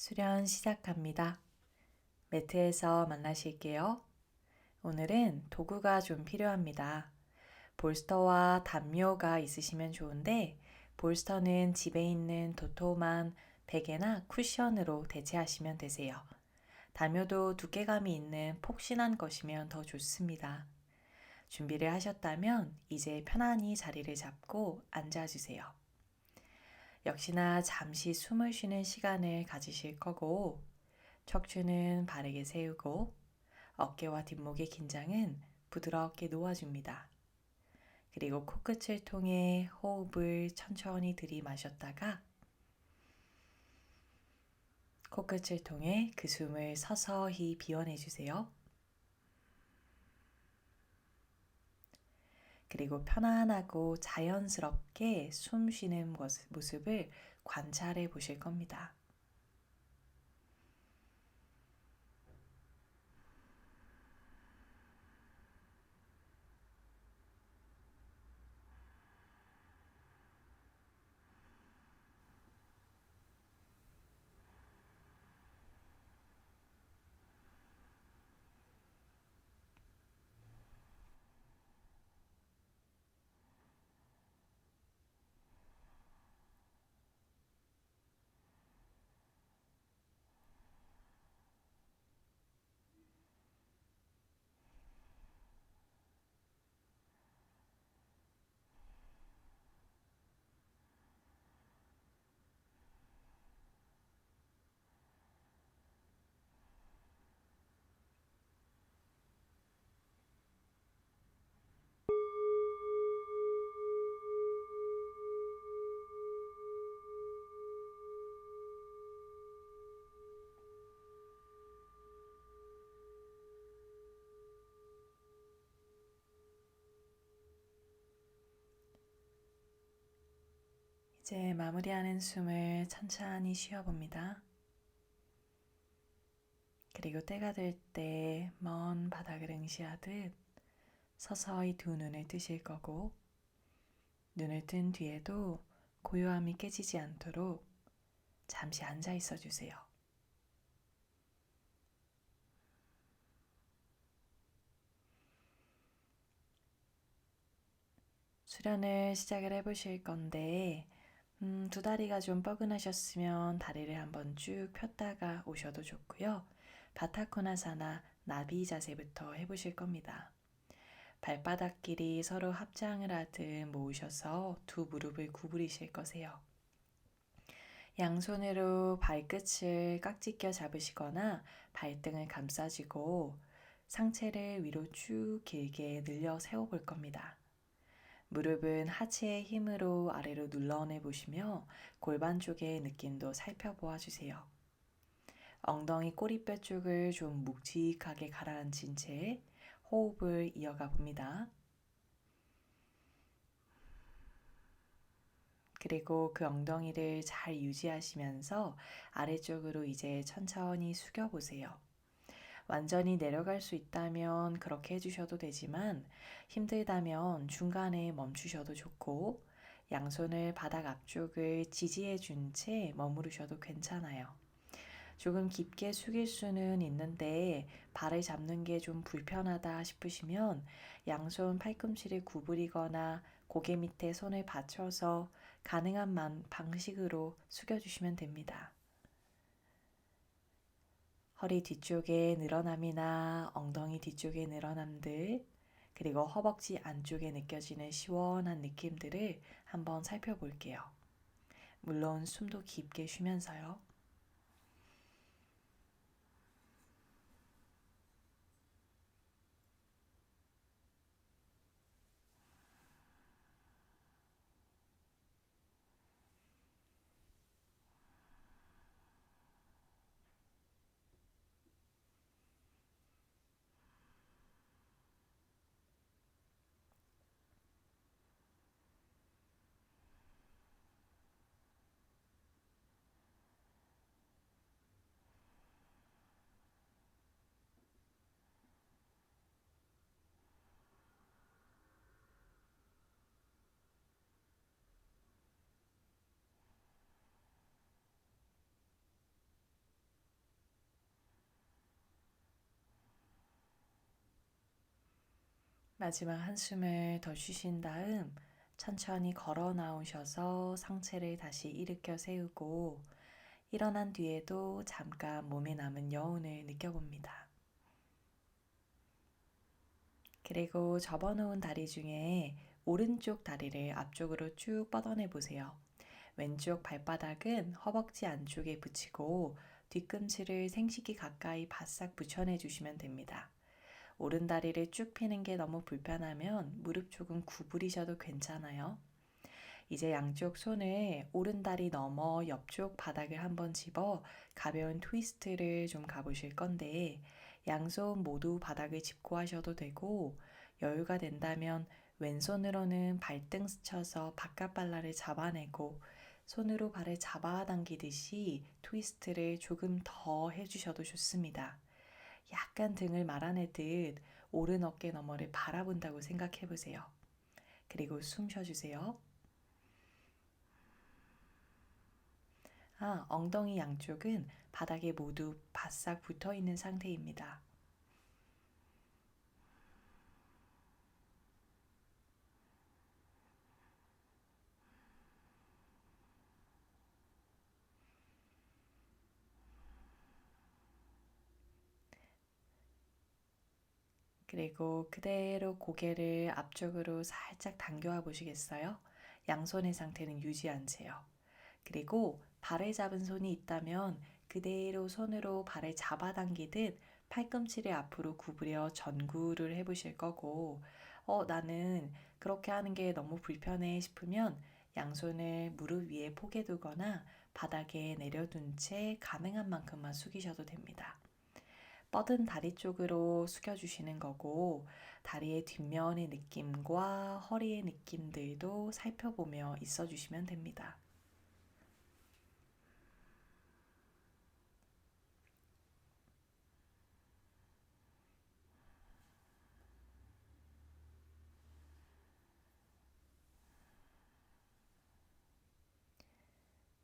수련 시작합니다. 매트에서 만나실게요. 오늘은 도구가 좀 필요합니다. 볼스터와 담요가 있으시면 좋은데 볼스터는 집에 있는 도톰한 베개나 쿠션으로 대체하시면 되세요. 담요도 두께감이 있는 폭신한 것이면 더 좋습니다. 준비를 하셨다면 이제 편안히 자리를 잡고 앉아주세요. 역시나 잠시 숨을 쉬는 시간을 가지실 거고 척추는 바르게 세우고 어깨와 뒷목의 긴장은 부드럽게 놓아줍니다. 그리고 코끝을 통해 호흡을 천천히 들이마셨다가 코끝을 통해 그 숨을 서서히 비워내주세요. 그리고 편안하고 자연스럽게 숨 쉬는 모습을 관찰해 보실 겁니다. 이제 마무리하는 숨을 천천히 쉬어봅니다. 그리고 때가 될 때 먼 바닥을 응시하듯 서서히 두 눈을 뜨실 거고 눈을 뜬 뒤에도 고요함이 깨지지 않도록 잠시 앉아 있어 주세요. 수련을 시작을 해보실 건데 두 다리가 좀 뻐근하셨으면 다리를 한번 쭉 폈다가 오셔도 좋고요. 바타코나사나 나비 자세부터 해보실 겁니다. 발바닥끼리 서로 합장을 하듯 모으셔서 두 무릎을 구부리실 거세요. 양손으로 발끝을 깍지껴 잡으시거나 발등을 감싸주고 상체를 위로 쭉 길게 늘려 세워볼 겁니다. 무릎은 하체의 힘으로 아래로 눌러내 보시며 골반 쪽의 느낌도 살펴보아 주세요. 엉덩이 꼬리뼈 쪽을 좀 묵직하게 가라앉힌 채 호흡을 이어가 봅니다. 그리고 그 엉덩이를 잘 유지하시면서 아래쪽으로 이제 천천히 숙여 보세요. 완전히 내려갈 수 있다면 그렇게 해주셔도 되지만 힘들다면 중간에 멈추셔도 좋고 양손을 바닥 앞쪽을 지지해 준 채 머무르셔도 괜찮아요. 조금 깊게 숙일 수는 있는데 발을 잡는 게 좀 불편하다 싶으시면 양손 팔꿈치를 구부리거나 고개 밑에 손을 받쳐서 가능한 방식으로 숙여주시면 됩니다. 허리 뒤쪽에 늘어남이나 엉덩이 뒤쪽에 늘어남들, 그리고 허벅지 안쪽에 느껴지는 시원한 느낌들을 한번 살펴볼게요. 물론 숨도 깊게 쉬면서요. 마지막 한숨을 더 쉬신 다음 천천히 걸어 나오셔서 상체를 다시 일으켜 세우고 일어난 뒤에도 잠깐 몸에 남은 여운을 느껴봅니다. 그리고 접어놓은 다리 중에 오른쪽 다리를 앞쪽으로 쭉 뻗어내 보세요. 왼쪽 발바닥은 허벅지 안쪽에 붙이고 뒤꿈치를 생식기 가까이 바싹 붙여내 주시면 됩니다. 오른 다리를 쭉 펴는 게 너무 불편하면 무릎 조금 구부리셔도 괜찮아요. 이제 양쪽 손을 오른 다리 너머 옆쪽 바닥을 한번 집어 가벼운 트위스트를 좀 가보실 건데 양손 모두 바닥을 짚고 하셔도 되고 여유가 된다면 왼손으로는 발등 스쳐서 바깥 발라를 잡아내고 손으로 발을 잡아당기듯이 트위스트를 조금 더 해주셔도 좋습니다. 약간 등을 말아내듯 오른 어깨 너머를 바라본다고 생각해 보세요. 그리고 숨 쉬어주세요. 엉덩이 양쪽은 바닥에 모두 바싹 붙어 있는 상태입니다. 그리고 그대로 고개를 앞쪽으로 살짝 당겨와 보시겠어요? 양손의 상태는 유지한 채요. 그리고 발을 잡은 손이 있다면 그대로 손으로 발을 잡아당기듯 팔꿈치를 앞으로 구부려 전구를 해보실 거고, 나는 그렇게 하는 게 너무 불편해 싶으면 양손을 무릎 위에 포개 두거나 바닥에 내려둔 채 가능한 만큼만 숙이셔도 됩니다. 뻗은 다리 쪽으로 숙여주시는 거고, 다리의 뒷면의 느낌과 허리의 느낌들도 살펴보며 있어주시면 됩니다.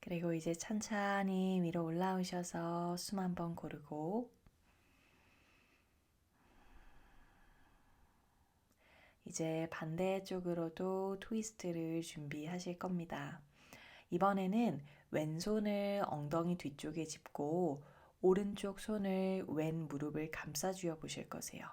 그리고 이제 천천히 위로 올라오셔서 숨 한번 고르고 이제 반대쪽으로도 트위스트를 준비하실 겁니다. 이번에는 왼손을 엉덩이 뒤쪽에 짚고 오른쪽 손을 왼 무릎을 감싸 주어 보실 거세요.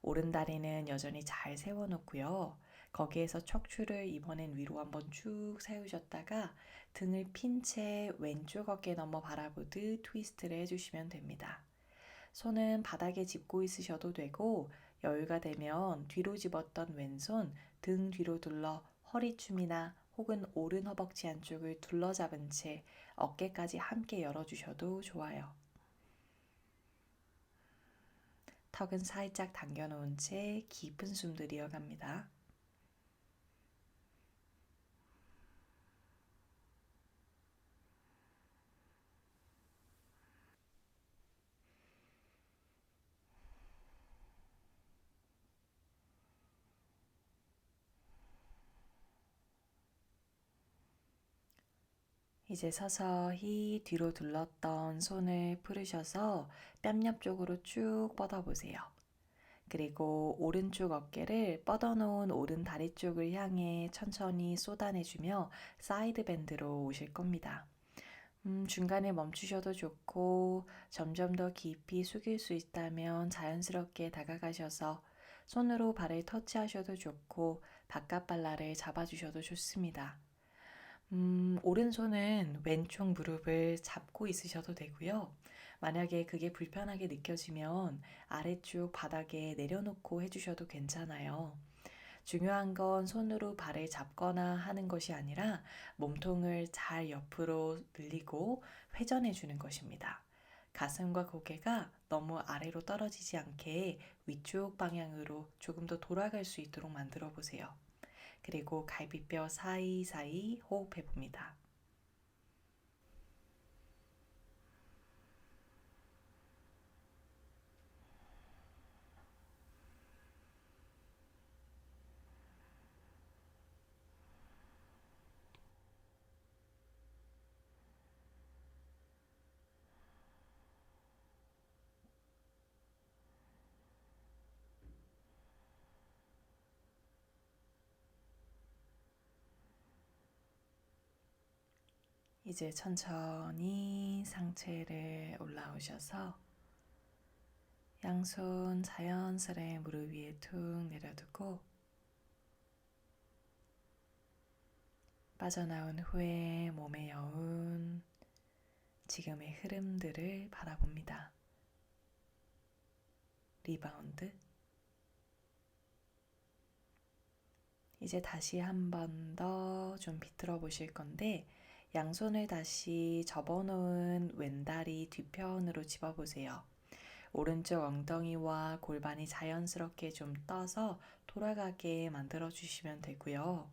오른 다리는 여전히 잘 세워놓고요. 거기에서 척추를 이번엔 위로 한번 쭉 세우셨다가 등을 핀 채 왼쪽 어깨 넘어 바라보듯 트위스트를 해주시면 됩니다. 손은 바닥에 짚고 있으셔도 되고 여유가 되면 뒤로 집었던 왼손 등 뒤로 둘러 허리춤이나 혹은 오른 허벅지 안쪽을 둘러잡은 채 어깨까지 함께 열어주셔도 좋아요. 턱은 살짝 당겨놓은 채 깊은 숨 들이어갑니다. 이제 서서히 뒤로 둘렀던 손을 풀으셔서 뺨 옆쪽으로 쭉 뻗어보세요. 그리고 오른쪽 어깨를 뻗어놓은 오른 다리 쪽을 향해 천천히 쏟아내주며 사이드 밴드로 오실 겁니다. 중간에 멈추셔도 좋고 점점 더 깊이 숙일 수 있다면 자연스럽게 다가가셔서 손으로 발을 터치하셔도 좋고 바깥 발라를 잡아주셔도 좋습니다. 오른손은 왼쪽 무릎을 잡고 있으셔도 되고요. 만약에 그게 불편하게 느껴지면 아래쪽 바닥에 내려놓고 해주셔도 괜찮아요. 중요한 건 손으로 발을 잡거나 하는 것이 아니라 몸통을 잘 옆으로 늘리고 회전해 주는 것입니다. 가슴과 고개가 너무 아래로 떨어지지 않게 위쪽 방향으로 조금 더 돌아갈 수 있도록 만들어 보세요. 그리고 갈비뼈 사이사이 호흡해 봅니다. 이제 천천히 상체를 올라오셔서 양손 자연스레 무릎 위에 툭 내려두고 빠져나온 후에 몸의 여운, 지금의 흐름들을 바라봅니다. 리바운드. 이제 다시 한 번 더 좀 비틀어 보실 건데 양손을 다시 접어놓은 왼다리 뒤편으로 집어보세요. 오른쪽 엉덩이와 골반이 자연스럽게 좀 떠서 돌아가게 만들어 주시면 되고요.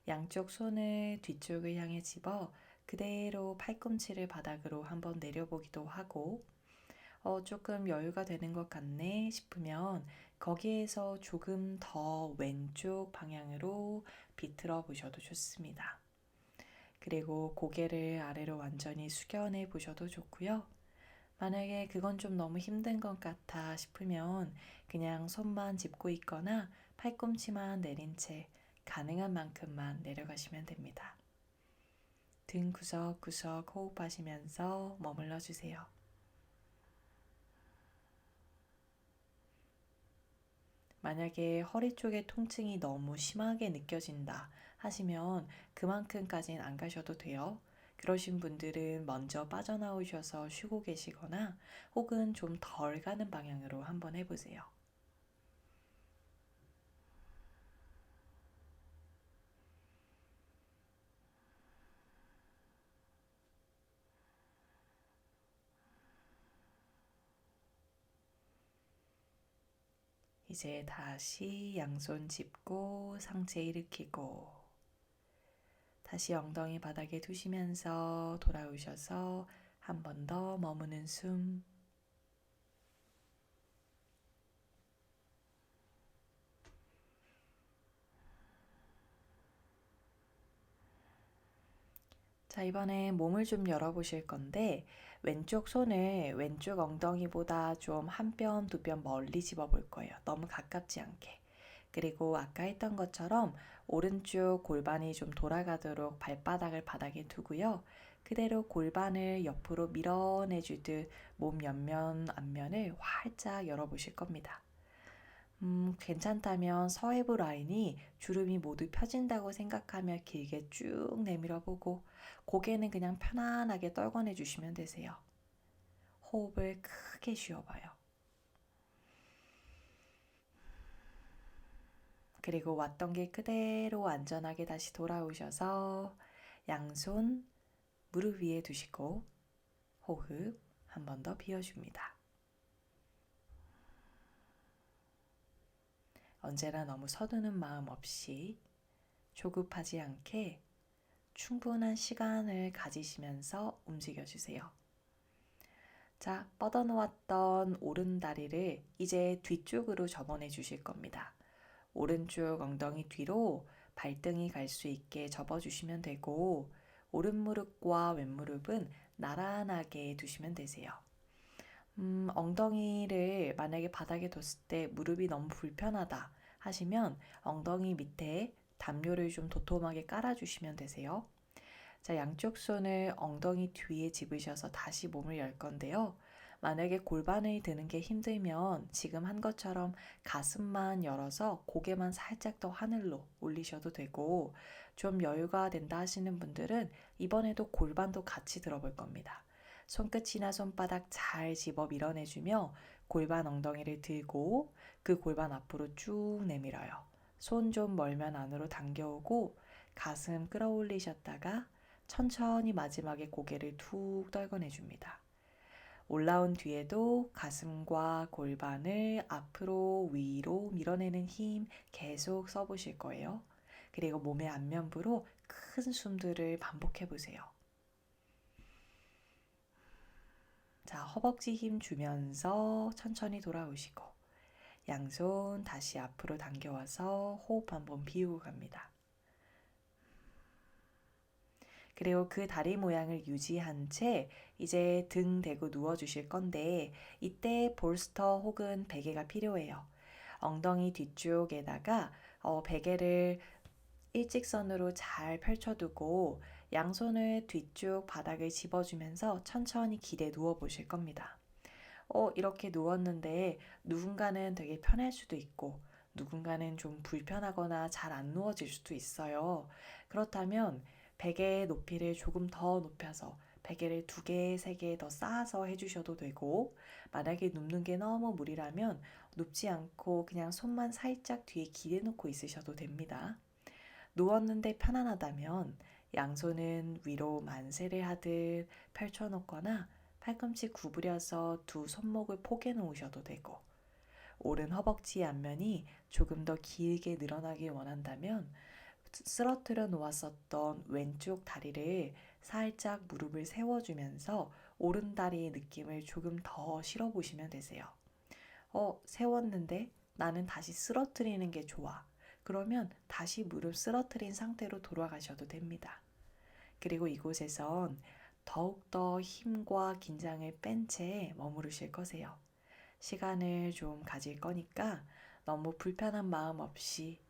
양쪽 손을 뒤쪽을 향해 집어 그대로 팔꿈치를 바닥으로 한번 내려보기도 하고 조금 여유가 되는 것 같네 싶으면 거기에서 조금 더 왼쪽 방향으로 비틀어 보셔도 좋습니다. 그리고 고개를 아래로 완전히 숙여내 보셔도 좋고요. 만약에 그건 좀 너무 힘든 것 같아 싶으면 그냥 손만 짚고 있거나 팔꿈치만 내린 채 가능한 만큼만 내려가시면 됩니다. 등 구석구석 호흡하시면서 머물러 주세요. 만약에 허리 쪽에 통증이 너무 심하게 느껴진다 하시면 그만큼까지는 안 가셔도 돼요. 그러신 분들은 먼저 빠져나오셔서 쉬고 계시거나 혹은 좀 덜 가는 방향으로 한번 해보세요. 이제 다시 양손 짚고 상체 일으키고 다시 엉덩이 바닥에 두시면서 돌아오셔서 한 번 더 머무는 숨. 자, 이번에 몸을 좀 열어보실 건데 왼쪽 손을 왼쪽 엉덩이보다 좀 한 뼘, 두 뼘 멀리 집어볼 거예요. 너무 가깝지 않게. 그리고 아까 했던 것처럼 오른쪽 골반이 좀 돌아가도록 발바닥을 바닥에 두고요. 그대로 골반을 옆으로 밀어내주듯 몸 옆면, 앞면을 활짝 열어보실 겁니다. 괜찮다면 서해부 라인이 주름이 모두 펴진다고 생각하며 길게 쭉 내밀어 보고 고개는 그냥 편안하게 떨궈내 주시면 되세요. 호흡을 크게 쉬어봐요. 그리고 왔던 길 그대로 안전하게 다시 돌아오셔서 양손 무릎 위에 두시고 호흡 한 번 더 비워줍니다. 언제나 너무 서두는 마음 없이 조급하지 않게 충분한 시간을 가지시면서 움직여주세요. 자, 뻗어놓았던 오른다리를 이제 뒤쪽으로 접어내 주실 겁니다. 오른쪽 엉덩이 뒤로 발등이 갈 수 있게 접어주시면 되고 오른무릎과 왼무릎은 나란하게 두시면 되세요. 엉덩이를 만약에 바닥에 뒀을 때 무릎이 너무 불편하다 하시면 엉덩이 밑에 담요를 좀 도톰하게 깔아주시면 되세요. 자, 양쪽 손을 엉덩이 뒤에 집으셔서 다시 몸을 열 건데요. 만약에 골반을 드는 게 힘들면 지금 한 것처럼 가슴만 열어서 고개만 살짝 더 하늘로 올리셔도 되고 좀 여유가 된다 하시는 분들은 이번에도 골반도 같이 들어볼 겁니다. 손끝이나 손바닥 잘 집어 밀어내주며 골반 엉덩이를 들고 그 골반 앞으로 쭉 내밀어요. 손 좀 멀면 안으로 당겨오고 가슴 끌어올리셨다가 천천히 마지막에 고개를 툭 떨궈내줍니다. 올라온 뒤에도 가슴과 골반을 앞으로 위로 밀어내는 힘 계속 써보실 거예요. 그리고 몸의 안면부로 큰 숨들을 반복해 보세요. 자, 허벅지 힘 주면서 천천히 돌아오시고 양손 다시 앞으로 당겨와서 호흡 한번 비우고 갑니다. 그리고 그 다리 모양을 유지한 채 이제 등 대고 누워 주실 건데 이때 볼스터 혹은 베개가 필요해요. 엉덩이 뒤쪽에다가 베개를 일직선으로 잘 펼쳐두고 양손을 뒤쪽 바닥을 집어주면서 천천히 기대 누워 보실 겁니다. 이렇게 누웠는데 누군가는 되게 편할 수도 있고 누군가는 좀 불편하거나 잘 안 누워질 수도 있어요. 그렇다면 베개의 높이를 조금 더 높여서 베개를 2개, 3개 더 쌓아서 해주셔도 되고 만약에 눕는 게 너무 무리라면 눕지 않고 그냥 손만 살짝 뒤에 기대 놓고 있으셔도 됩니다. 누웠는데 편안하다면 양손은 위로 만세를 하듯 펼쳐놓거나 팔꿈치 구부려서 두 손목을 포개 놓으셔도 되고 오른 허벅지 앞면이 조금 더 길게 늘어나길 원한다면 쓰러뜨려 놓았었던 왼쪽 다리를 살짝 무릎을 세워주면서 오른 다리의 느낌을 조금 더 실어보시면 되세요. 세웠는데 나는 다시 쓰러뜨리는 게 좋아. 그러면 다시 무릎 쓰러뜨린 상태로 돌아가셔도 됩니다. 그리고 이곳에선 더욱더 힘과 긴장을 뺀 채 머무르실 거세요. 시간을 좀 가질 거니까 너무 불편한 마음 없이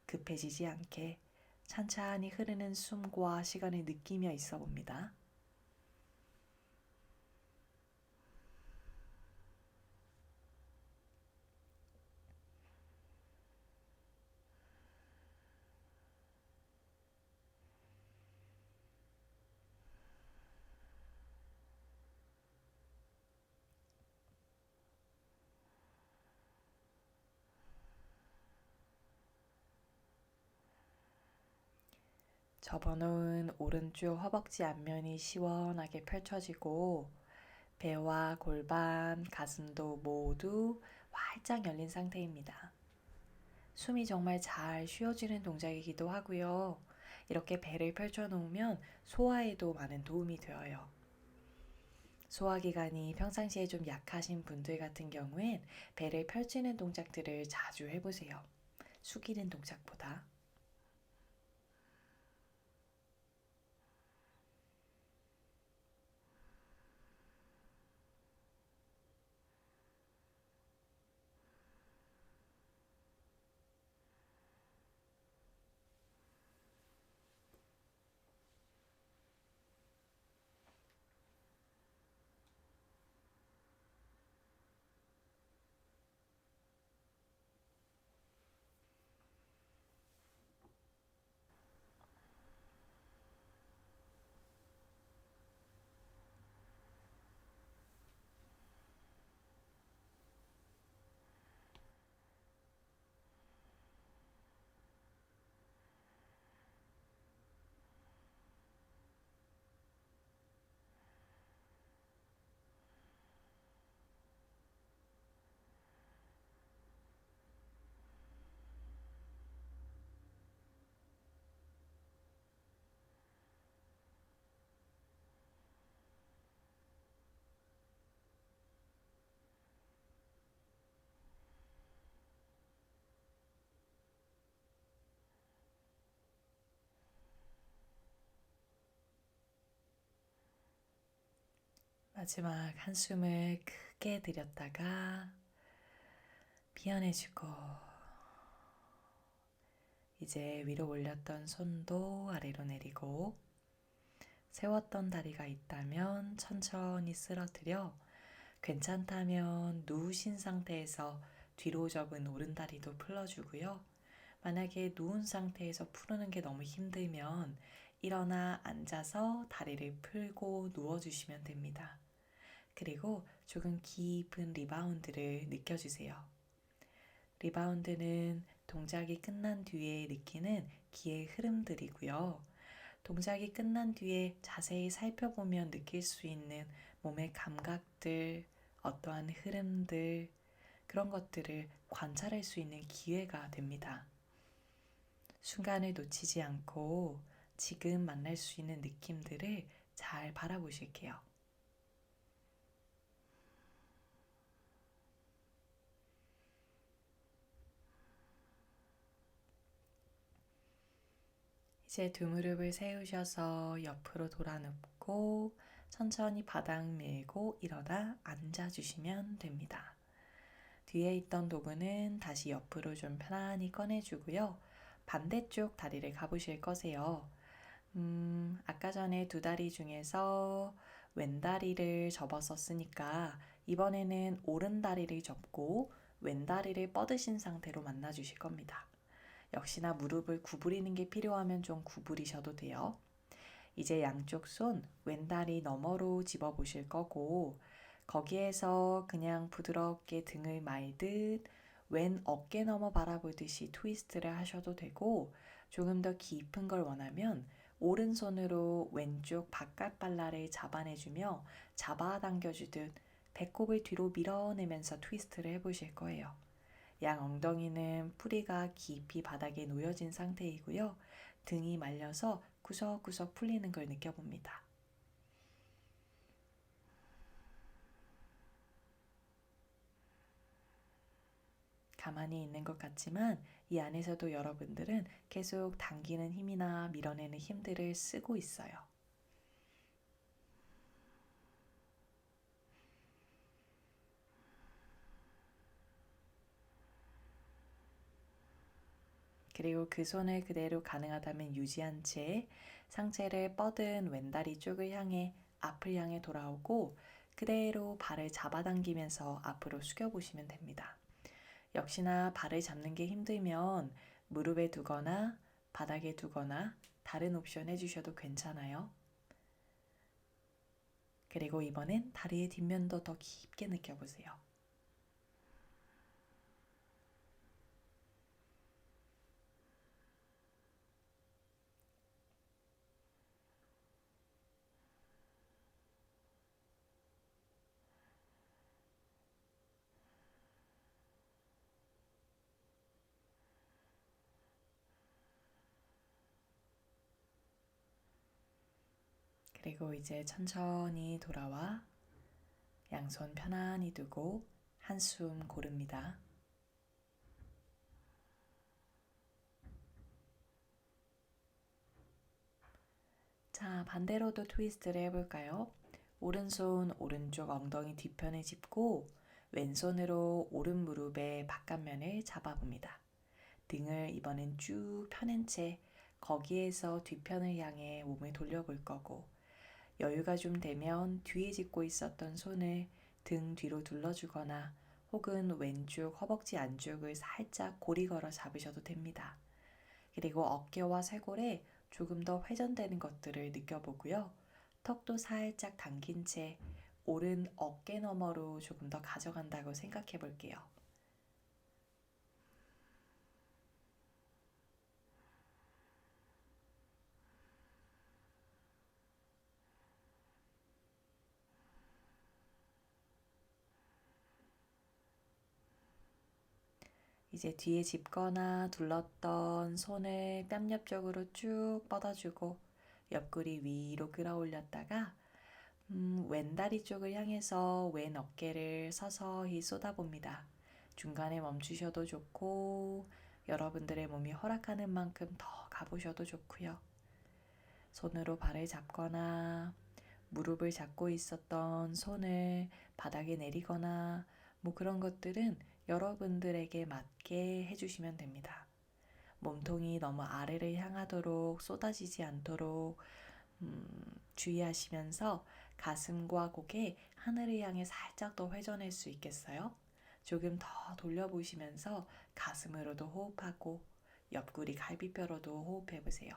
급해지지 않게 찬찬히 흐르는 숨과 시간을 느끼며 있어 봅니다. 접어놓은 오른쪽 허벅지 앞면이 시원하게 펼쳐지고 배와 골반, 가슴도 모두 활짝 열린 상태입니다. 숨이 정말 잘 쉬어지는 동작이기도 하고요. 이렇게 배를 펼쳐놓으면 소화에도 많은 도움이 되어요. 소화기관이 평상시에 좀 약하신 분들 같은 경우엔 배를 펼치는 동작들을 자주 해보세요. 숙이는 동작보다. 마지막 한숨을 크게 들였다가 피어내주고 이제 위로 올렸던 손도 아래로 내리고 세웠던 다리가 있다면 천천히 쓰러뜨려 괜찮다면 누우신 상태에서 뒤로 접은 오른다리도 풀어주고요. 만약에 누운 상태에서 푸는 게 너무 힘들면 일어나 앉아서 다리를 풀고 누워주시면 됩니다. 그리고 조금 깊은 리바운드를 느껴주세요. 리바운드는 동작이 끝난 뒤에 느끼는 기의 흐름들이고요. 동작이 끝난 뒤에 자세히 살펴보면 느낄 수 있는 몸의 감각들, 어떠한 흐름들, 그런 것들을 관찰할 수 있는 기회가 됩니다. 순간을 놓치지 않고 지금 만날 수 있는 느낌들을 잘 바라보실게요. 이제 두 무릎을 세우셔서 옆으로 돌아 눕고 천천히 바닥 밀고 일어나 앉아주시면 됩니다. 뒤에 있던 도구는 다시 옆으로 좀 편안히 꺼내주고요. 반대쪽 다리를 가보실 거세요. 아까 전에 두 다리 중에서 왼다리를 접었었으니까 이번에는 오른다리를 접고 왼다리를 뻗으신 상태로 만나 주실 겁니다. 역시나 무릎을 구부리는 게 필요하면 좀 구부리셔도 돼요. 이제 양쪽 손 왼다리 너머로 집어 보실 거고 거기에서 그냥 부드럽게 등을 말듯 왼 어깨 너머 바라보듯이 트위스트를 하셔도 되고 조금 더 깊은 걸 원하면 오른손으로 왼쪽 바깥 발라를 잡아내주며 잡아당겨주듯 배꼽을 뒤로 밀어내면서 트위스트를 해보실 거예요. 양 엉덩이는 뿌리가 깊이 바닥에 놓여진 상태이고요. 등이 말려서 구석구석 풀리는 걸 느껴봅니다. 가만히 있는 것 같지만 이 안에서도 여러분들은 계속 당기는 힘이나 밀어내는 힘들을 쓰고 있어요. 그리고 그 손을 그대로 가능하다면 유지한 채 상체를 뻗은 왼다리 쪽을 향해 앞을 향해 돌아오고 그대로 발을 잡아당기면서 앞으로 숙여보시면 됩니다. 역시나 발을 잡는 게 힘들면 무릎에 두거나 바닥에 두거나 다른 옵션 해주셔도 괜찮아요. 그리고 이번엔 다리의 뒷면도 더 깊게 느껴보세요. 그리고 이제 천천히 돌아와 양손 편안히 두고 한숨 고릅니다. 자, 반대로도 트위스트를 해볼까요? 오른손 오른쪽 엉덩이 뒤편에 짚고 왼손으로 오른 무릎의 바깥면을 잡아봅니다. 등을 이번엔 쭉 펴낸 채 거기에서 뒤편을 향해 몸을 돌려볼 거고 여유가 좀 되면 뒤에 짚고 있었던 손을 등 뒤로 둘러주거나 혹은 왼쪽 허벅지 안쪽을 살짝 고리 걸어 잡으셔도 됩니다. 그리고 어깨와 쇄골에 조금 더 회전되는 것들을 느껴보고요. 턱도 살짝 당긴 채 오른 어깨 너머로 조금 더 가져간다고 생각해 볼게요. 이제 뒤에 짚거나 둘렀던 손을 뺨 옆쪽으로 쭉 뻗어주고 옆구리 위로 끌어올렸다가 왼다리 쪽을 향해서 왼 어깨를 서서히 쏟아봅니다. 중간에 멈추셔도 좋고 여러분들의 몸이 허락하는 만큼 더 가보셔도 좋고요. 손으로 발을 잡거나 무릎을 잡고 있었던 손을 바닥에 내리거나 뭐 그런 것들은 여러분들에게 맞게 해주시면 됩니다. 몸통이 너무 아래를 향하도록 쏟아지지 않도록 주의하시면서 가슴과 고개 하늘을 향해 살짝 더 회전할 수 있겠어요? 조금 더 돌려보시면서 가슴으로도 호흡하고 옆구리 갈비뼈로도 호흡해 보세요.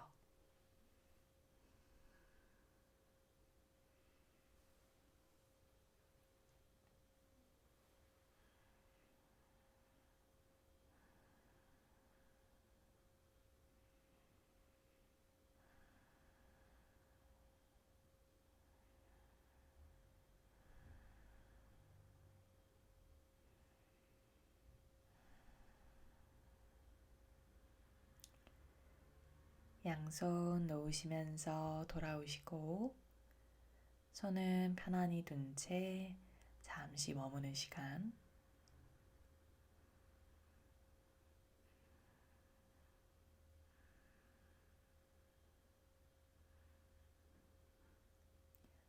양손 놓으시면서 돌아오시고 손은 편안히 둔 채 잠시 머무는 시간.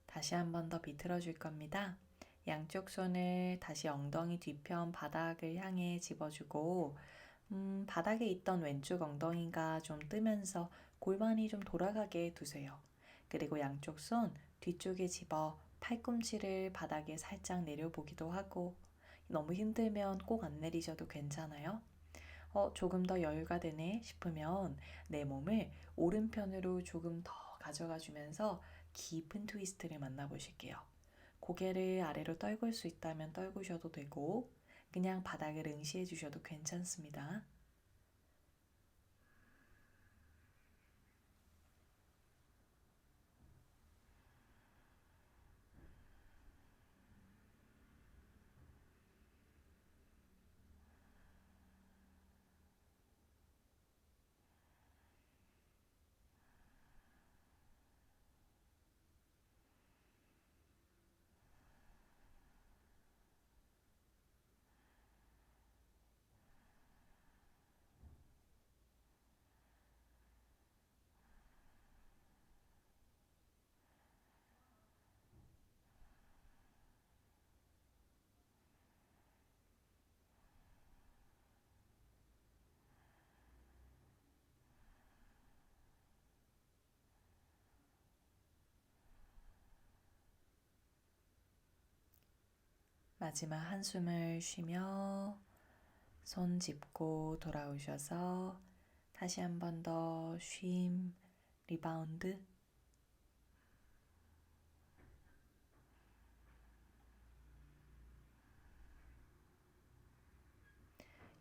다시 한 번 더 비틀어 줄 겁니다. 양쪽 손을 다시 엉덩이 뒤편 바닥을 향해 집어주고 바닥에 있던 왼쪽 엉덩이가 좀 뜨면서 골반이 좀 돌아가게 두세요. 그리고 양쪽 손 뒤쪽에 집어 팔꿈치를 바닥에 살짝 내려보기도 하고 너무 힘들면 꼭 안 내리셔도 괜찮아요. 조금 더 여유가 되네 싶으면 내 몸을 오른편으로 조금 더 가져가 주면서 깊은 트위스트를 만나보실게요. 고개를 아래로 떨굴 수 있다면 떨구셔도 되고 그냥 바닥을 응시해 주셔도 괜찮습니다. 마지막 한숨을 쉬며 손 짚고 돌아오셔서 다시 한 번 더 쉼, 리바운드.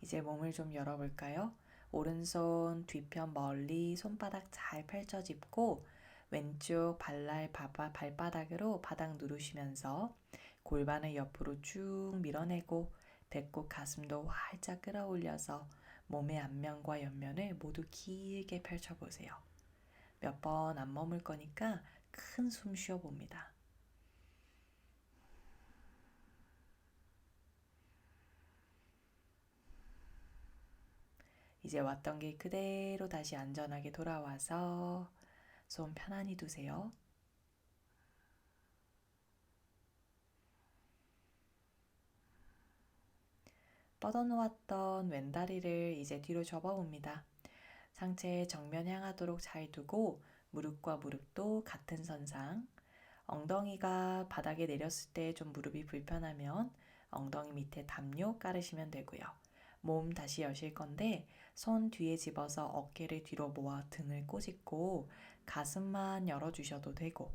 이제 몸을 좀 열어볼까요? 오른손 뒤편 멀리 손바닥 잘 펼쳐 짚고 왼쪽 발바닥으로 바닥 누르시면서 골반을 옆으로 쭉 밀어내고 배꼽 가슴도 활짝 끌어올려서 몸의 앞면과 옆면을 모두 길게 펼쳐보세요. 몇 번 안 머물 거니까 큰 숨 쉬어봅니다. 이제 왔던 길 그대로 다시 안전하게 돌아와서 손 편안히 두세요. 뻗어놓았던 왼다리를 이제 뒤로 접어봅니다. 상체 정면 향하도록 잘 두고 무릎과 무릎도 같은 선상. 엉덩이가 바닥에 내렸을 때 좀 무릎이 불편하면 엉덩이 밑에 담요 깔으시면 되고요. 몸 다시 여실 건데 손 뒤에 집어서 어깨를 뒤로 모아 등을 꼬집고 가슴만 열어주셔도 되고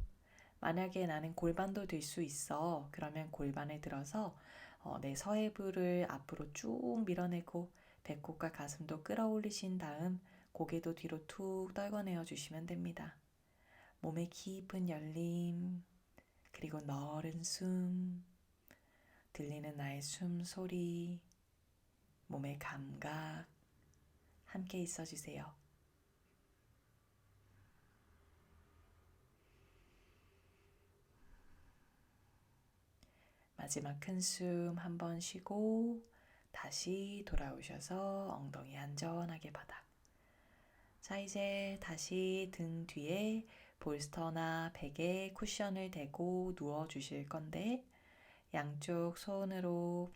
만약에 나는 골반도 들 수 있어. 그러면 골반을 들어서 내 서해부를 앞으로 쭉 밀어내고 배꼽과 가슴도 끌어올리신 다음 고개도 뒤로 툭 떨궈내어 주시면 됩니다. 몸의 깊은 열림, 그리고 너른 숨, 들리는 나의 숨소리, 몸의 감각, 함께 있어주세요. 마지막 큰 숨 한 번 쉬고 다시 돌아오셔서 엉덩이 안전하게 바닥. 자, 이제 다시 등 뒤에 볼스터나 베개에 쿠션을 대고 누워 주실 건데 양쪽 손으로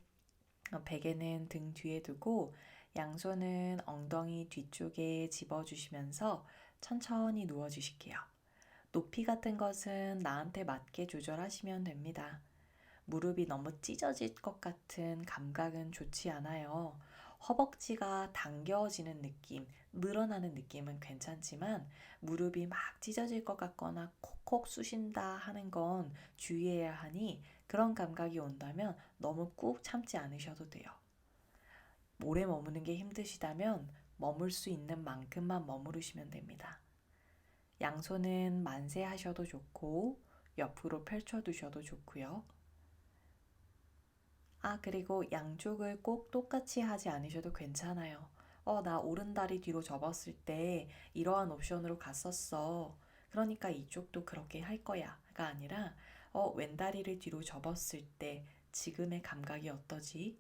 베개는 등 뒤에 두고 양손은 엉덩이 뒤쪽에 집어주시면서 천천히 누워주실게요. 높이 같은 것은 나한테 맞게 조절하시면 됩니다. 무릎이 너무 찢어질 것 같은 감각은 좋지 않아요. 허벅지가 당겨지는 느낌, 늘어나는 느낌은 괜찮지만 무릎이 막 찢어질 것 같거나 콕콕 쑤신다 하는 건 주의해야 하니 그런 감각이 온다면 너무 꾹 참지 않으셔도 돼요. 오래 머무는 게 힘드시다면 머물 수 있는 만큼만 머무르시면 됩니다. 양손은 만세하셔도 좋고 옆으로 펼쳐두셔도 좋고요. 그리고 양쪽을 꼭 똑같이 하지 않으셔도 괜찮아요. 나 오른다리 뒤로 접었을 때 이러한 옵션으로 갔었어. 그러니까 이쪽도 그렇게 할 거야가 아니라 왼다리를 뒤로 접었을 때 지금의 감각이 어떠지?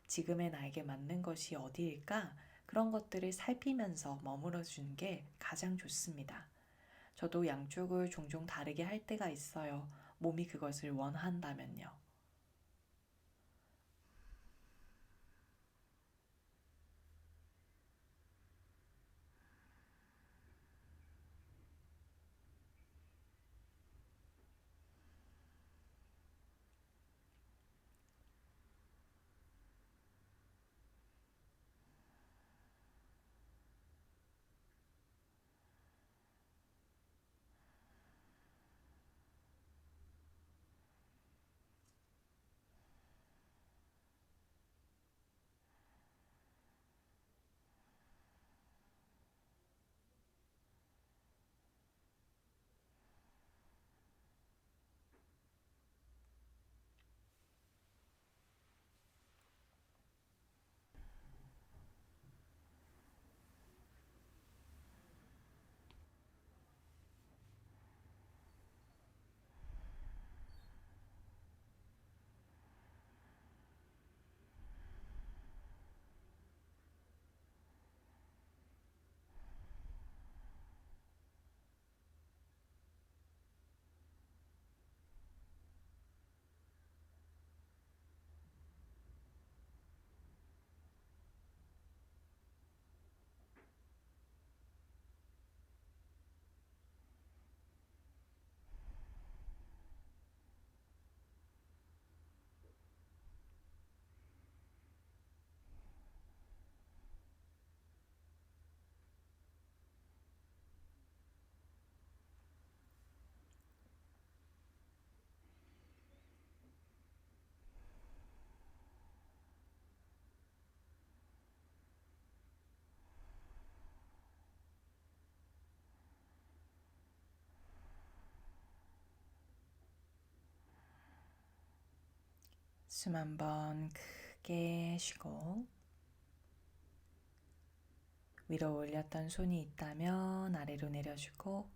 지금의 나에게 맞는 것이 어디일까? 그런 것들을 살피면서 머물러 주는 게 가장 좋습니다. 저도 양쪽을 종종 다르게 할 때가 있어요. 몸이 그것을 원한다면요. 숨 한번 크게 쉬고 위로 올렸던 손이 있다면 아래로 내려주고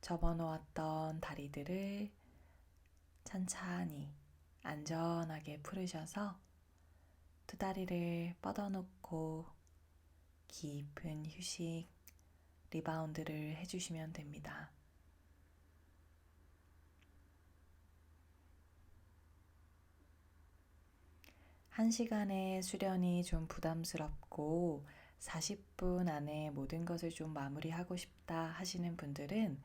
접어놓았던 다리들을 천천히 안전하게 풀으셔서 두 다리를 뻗어놓고 깊은 휴식, 리바운드를 해주시면 됩니다. 한 시간의 수련이 좀 부담스럽고 40분 안에 모든 것을 좀 마무리하고 싶다 하시는 분들은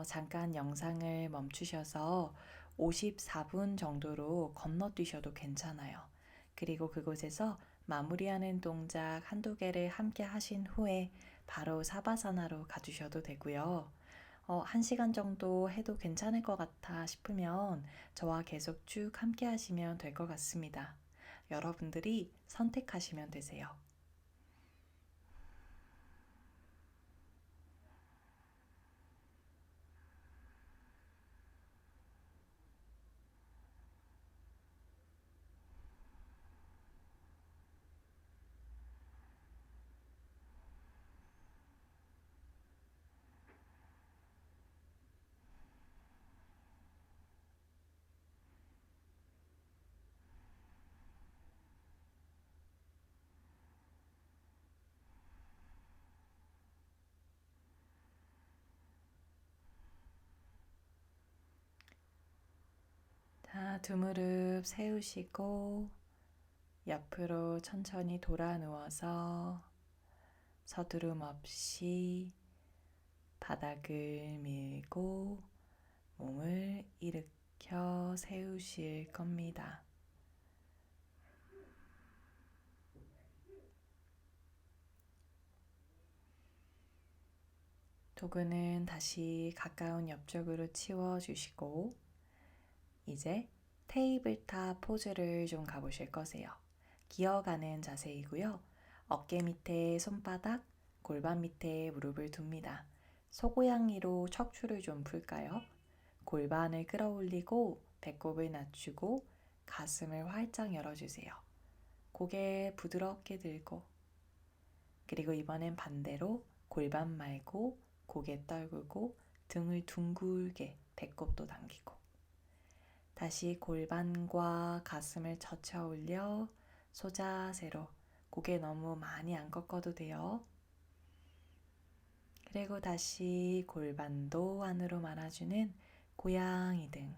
잠깐 영상을 멈추셔서 54분 정도로 건너뛰셔도 괜찮아요. 그리고 그곳에서 마무리하는 동작 한두 개를 함께 하신 후에 바로 사바사나로 가주셔도 되고요. 1시간 정도 해도 괜찮을 것 같아 싶으면 저와 계속 쭉 함께 하시면 될 것 같습니다. 여러분들이 선택하시면 되세요. 자, 두 무릎 세우시고 옆으로 천천히 돌아 누워서 서두름 없이 바닥을 밀고 몸을 일으켜 세우실 겁니다. 도구는 다시 가까운 옆쪽으로 치워주시고 이제 테이블탑 포즈를 좀 가보실 거세요. 기어가는 자세이고요. 어깨 밑에 손바닥, 골반 밑에 무릎을 둡니다. 소고양이로 척추를 좀 풀까요? 골반을 끌어올리고 배꼽을 낮추고 가슴을 활짝 열어주세요. 고개 부드럽게 들고 그리고 이번엔 반대로 골반 말고 고개 떨구고 등을 둥글게 배꼽도 당기고 다시 골반과 가슴을 젖혀 올려 소자세로 고개 너무 많이 안 꺾어도 돼요. 그리고 다시 골반도 안으로 말아주는 고양이 등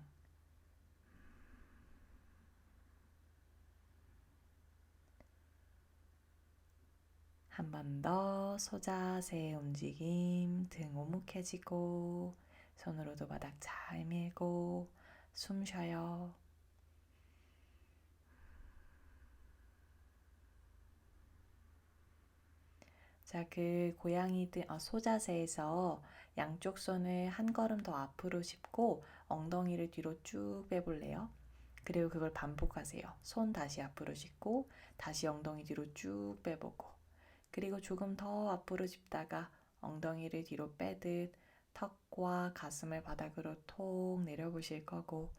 한 번 더 소자세 움직임 등 오목해지고 손으로도 바닥 잘 밀고 숨 쉬어요. 자, 그 소자세에서 양쪽 손을 한 걸음 더 앞으로 짚고 엉덩이를 뒤로 쭉 빼볼래요? 그리고 그걸 반복하세요. 손 다시 앞으로 짚고 다시 엉덩이 뒤로 쭉 빼보고 그리고 조금 더 앞으로 짚다가 엉덩이를 뒤로 빼듯 턱과 가슴을 바닥으로 톡 내려보실 거고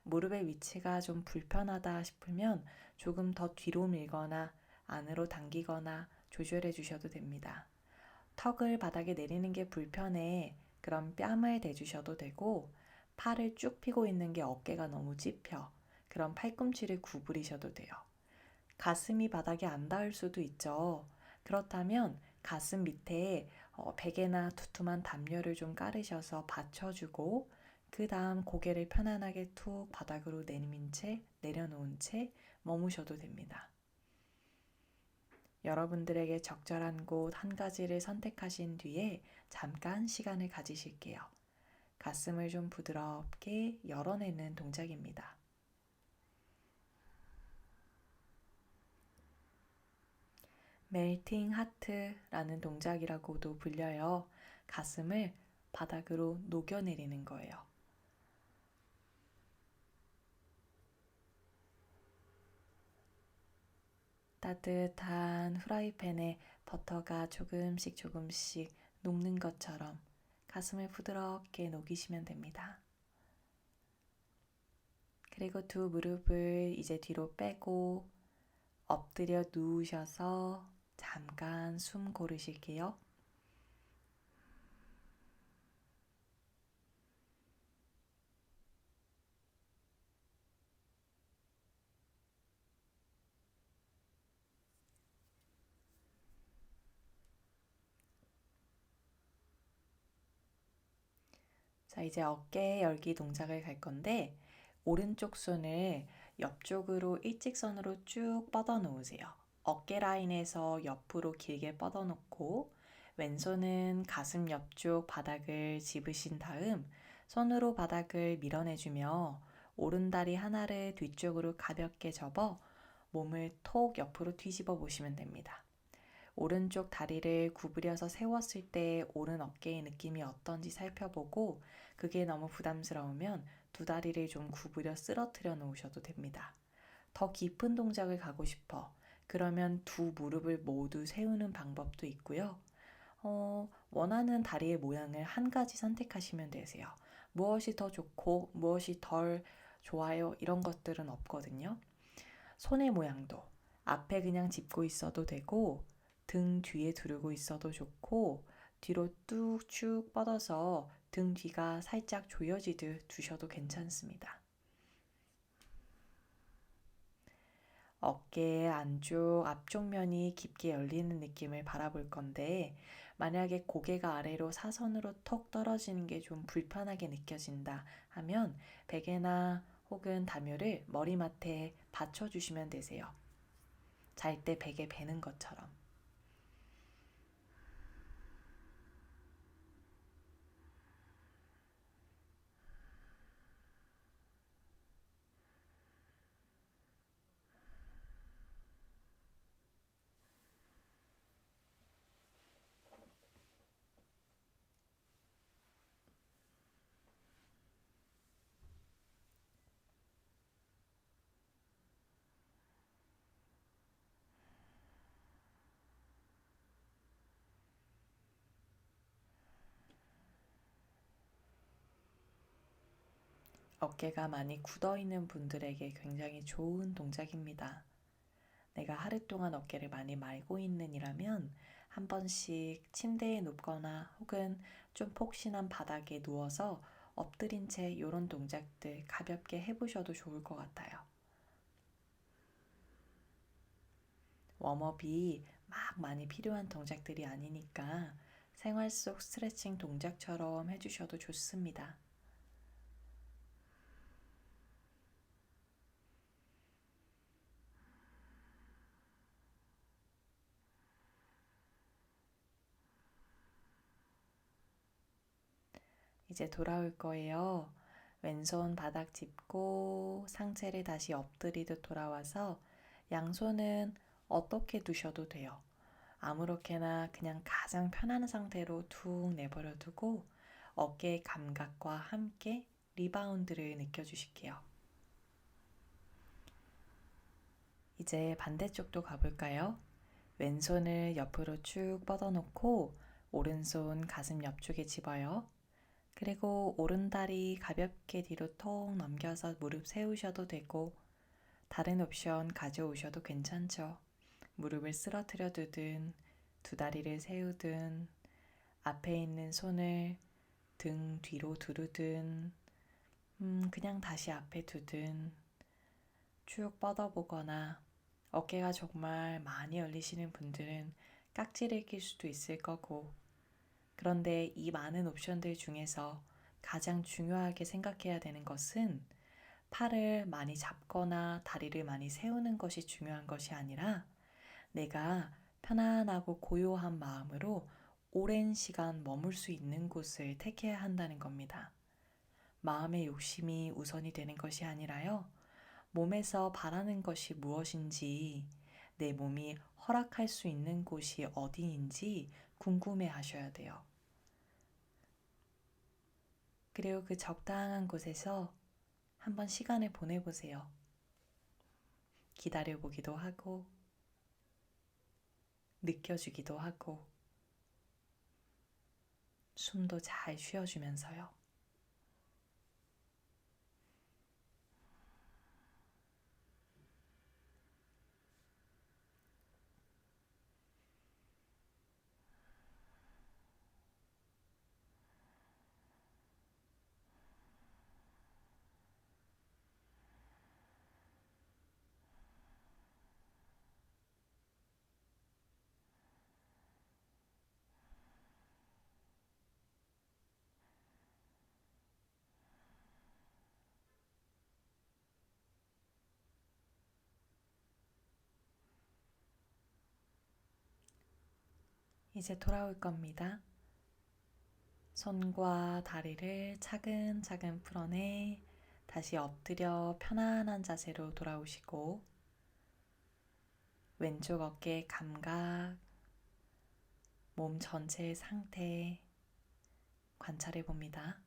무릎의 위치가 좀 불편하다 싶으면 조금 더 뒤로 밀거나 안으로 당기거나 조절해 주셔도 됩니다. 턱을 바닥에 내리는 게 불편해. 그럼 뺨을 대주셔도 되고 팔을 쭉 펴고 있는 게 어깨가 너무 찝혀. 그럼 팔꿈치를 구부리셔도 돼요. 가슴이 바닥에 안 닿을 수도 있죠. 그렇다면 가슴 밑에 베개나 두툼한 담요를 좀 깔으셔서 받쳐주고 그 다음 고개를 편안하게 툭 바닥으로 내려놓은 채 머무셔도 됩니다. 여러분들에게 적절한 곳 한 가지를 선택하신 뒤에 잠깐 시간을 가지실게요. 가슴을 좀 부드럽게 열어내는 동작입니다. 멜팅 하트라는 동작이라고도 불려요. 가슴을 바닥으로 녹여내리는 거예요. 따뜻한 후라이팬에 버터가 조금씩 녹는 것처럼 가슴을 부드럽게 녹이시면 됩니다. 그리고 두 무릎을 이제 뒤로 빼고 엎드려 누우셔서 잠깐 숨 고르실게요. 자, 이제 어깨 열기 동작을 갈 건데 오른쪽 손을 옆쪽으로 일직선으로 쭉 뻗어 놓으세요. 어깨 라인에서 옆으로 길게 뻗어 놓고 왼손은 가슴 옆쪽 바닥을 집으신 다음 손으로 바닥을 밀어내주며 오른다리 하나를 뒤쪽으로 가볍게 접어 몸을 톡 옆으로 뒤집어 보시면 됩니다. 오른쪽 다리를 구부려서 세웠을 때 오른 어깨의 느낌이 어떤지 살펴보고 그게 너무 부담스러우면 두 다리를 좀 구부려 쓰러뜨려 놓으셔도 됩니다. 더 깊은 동작을 가고 싶어. 그러면 두 무릎을 모두 세우는 방법도 있고요. 원하는 다리의 모양을 한 가지 선택하시면 되세요. 무엇이 더 좋고 무엇이 덜 좋아요 이런 것들은 없거든요. 손의 모양도 앞에 그냥 짚고 있어도 되고 등 뒤에 두르고 있어도 좋고 뒤로 뚝쭉 뻗어서 등 뒤가 살짝 조여지듯 두셔도 괜찮습니다. 어깨 안쪽 앞쪽 면이 깊게 열리는 느낌을 바라볼 건데 만약에 고개가 아래로 사선으로 톡 떨어지는 게 좀 불편하게 느껴진다 하면 베개나 혹은 담요를 머리맡에 받쳐주시면 되세요. 잘 때 베개 베는 것처럼. 어깨가 많이 굳어 있는 분들에게 굉장히 좋은 동작입니다. 내가 하루 동안 어깨를 많이 말고 있는 이라면 한 번씩 침대에 눕거나 혹은 좀 폭신한 바닥에 누워서 엎드린 채 이런 동작들 가볍게 해보셔도 좋을 것 같아요. 웜업이 막 많이 필요한 동작들이 아니니까 생활 속 스트레칭 동작처럼 해주셔도 좋습니다. 이제 돌아올 거예요. 왼손 바닥 짚고 상체를 다시 엎드리듯 돌아와서 양손은 어떻게 두셔도 돼요. 아무렇게나 그냥 가장 편한 상태로 툭 내버려 두고 어깨의 감각과 함께 리바운드를 느껴주실게요. 이제 반대쪽도 가볼까요? 왼손을 옆으로 쭉 뻗어놓고 오른손 가슴 옆쪽에 집어요. 그리고 오른다리 가볍게 뒤로 톡 넘겨서 무릎 세우셔도 되고 다른 옵션 가져오셔도 괜찮죠. 무릎을 쓰러뜨려 두든 두 다리를 세우든 앞에 있는 손을 등 뒤로 두르든 그냥 다시 앞에 두든 쭉 뻗어보거나 어깨가 정말 많이 열리시는 분들은 깍지를 낄 수도 있을 거고 그런데 이 많은 옵션들 중에서 가장 중요하게 생각해야 되는 것은 팔을 많이 잡거나 다리를 많이 세우는 것이 중요한 것이 아니라 내가 편안하고 고요한 마음으로 오랜 시간 머물 수 있는 곳을 택해야 한다는 겁니다. 마음의 욕심이 우선이 되는 것이 아니라요. 몸에서 바라는 것이 무엇인지, 내 몸이 허락할 수 있는 곳이 어디인지 궁금해 하셔야 돼요. 그리고 그 적당한 곳에서 한번 시간을 보내보세요. 기다려보기도 하고, 느껴주기도 하고, 숨도 잘 쉬어주면서요. 이제 돌아올 겁니다. 손과 다리를 차근차근 풀어내 다시 엎드려 편안한 자세로 돌아오시고 왼쪽 어깨 감각, 몸 전체의 상태 관찰해 봅니다.